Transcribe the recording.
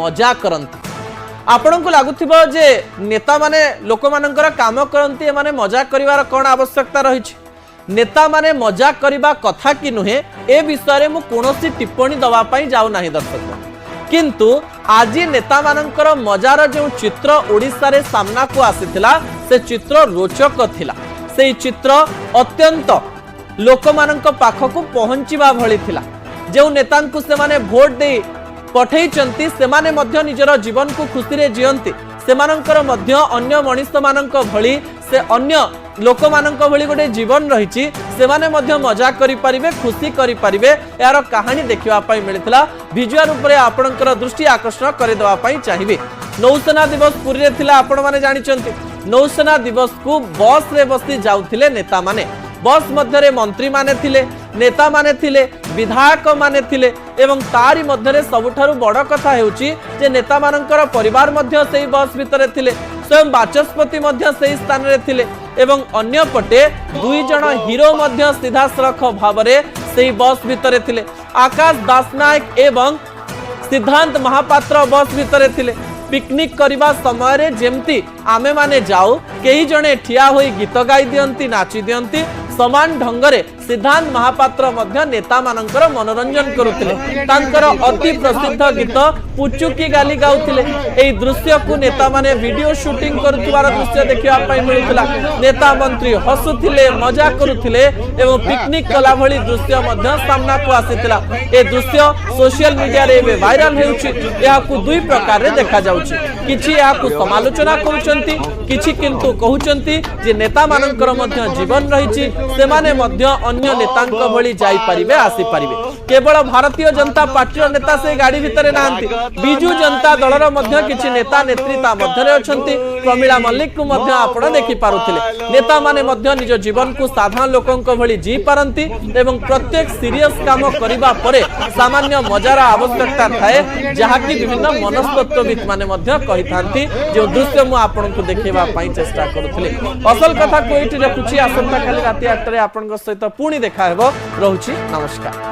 मजा करती। आपण को लगुव जे नेता माने लोक मानकर काम करती एमाने मजा करिवार कौन आवश्यकता रही। नेता माने मजा करिबा कथा कि नुहे ए विषय में कौन टिप्पणी दवाई जाऊ ना दर्शक, किंतु आज नेता मानकर मजार जो चित्र ओडिशा रे सामना को आसीथिला से चित्र रोचक थिला। से चित्र अत्यंत लोक मानक पाखकु पहुंचीबा भली थिला। जो नेता को से माने भोट दे पठेइचंती से माने मध्य निजर जीवन को खुशी रे जियंती, सेमानंकर मध्य अन्य मनुष्य मानक भली से अन्य लोक मानक भली गोटे जीवन रही से माने मध्य मजा करि परिबे, खुशी करि परिबे। यार कहानी देखिबा पई मिलितला। विजुअल उपरे आपणकर दृष्टि आकर्षण करि देबा पई चाहिबे। नौसेना दिवस पुरी रे थिला, आपण माने जानिचंती। नौसेना दिवस को बस रे बसी जाउथिले नेता माने। बस मध्य रे मंत्री माने थिले, नेता माने थिले, विधायक माने थिले एवं तारी मध्य रे सबुठारु बड़ कथा हेउची जे नेता मानकर परिवार मध्य सेही बस भितरे थिले, स्वयं बाचस्पति मध्य सेही स्थान रे थिले एवं अन्य पटे दुई जण हीरो मध्य सीधा सड़क भाव रे सेही बस भितरे थिले। आकाश दास नायक एवं सिद्धांत महापात्र बस भितरे थिले। पिकनिक करबा समय रे जेमती आमे माने जाऊ कई जणे ठिया होई गीत गाई दियंती, नाची दियंती, समान ढंगरे सिद्धांत महापात्र मध्य नेता मानकर मनोरंजन करुथिले। तांकर अति प्रसिद्ध गीत पुचुकी गाली गाउथिले। एई दृश्य को नेता माने वीडियो शूटिंग करुथिबार दृश्य देखिबा पई मिलुथिला। नेता मंत्री हसुथिले, मजा करुथिले एवं पिकनिक कला भली दृश्य मध्य सामना को आसीथिला। ए दृश्य सोशल मीडिया रे बे वायरल हेउछि। एहाकु दुई प्रकार रे देखा जाउछि। किछि एहाकु समालोचना करूचंती, किछि किंतु कहउचंती जे नेता मानकर मध्य जीवन रहिछि, सेमाने मध्य अन्य नेतांक भली जाई परिबे, आसी परिबे। केवल भारतीय जनता पार्टी नेता से गाड़ी भितरे नांती, बिजू जनता दलर मध्य किछि नेता नेतृत्व मध्य रे अछंती। प्रमिला मल्लिक को मध्य आपण देखि पारुथिले। नेता माने मध्य निज जीवन को साधारण लोकंक भली जी पारंती एवं प्रत्येक सीरियस काम करिबा परे सामान्य मजार आवश्यकता थाए, जहा कि विभिन्न मनस्तत्वविद माने मध्य कहि थांती। जो दृश्य मु आपण को देखैबा पई चेष्टा करूथिले। असल कथा को एठी रखुछि। आसंता खाली राति 8 रे आपनक सहित पुणी देखा हेबो। रहुछि, नमस्कार।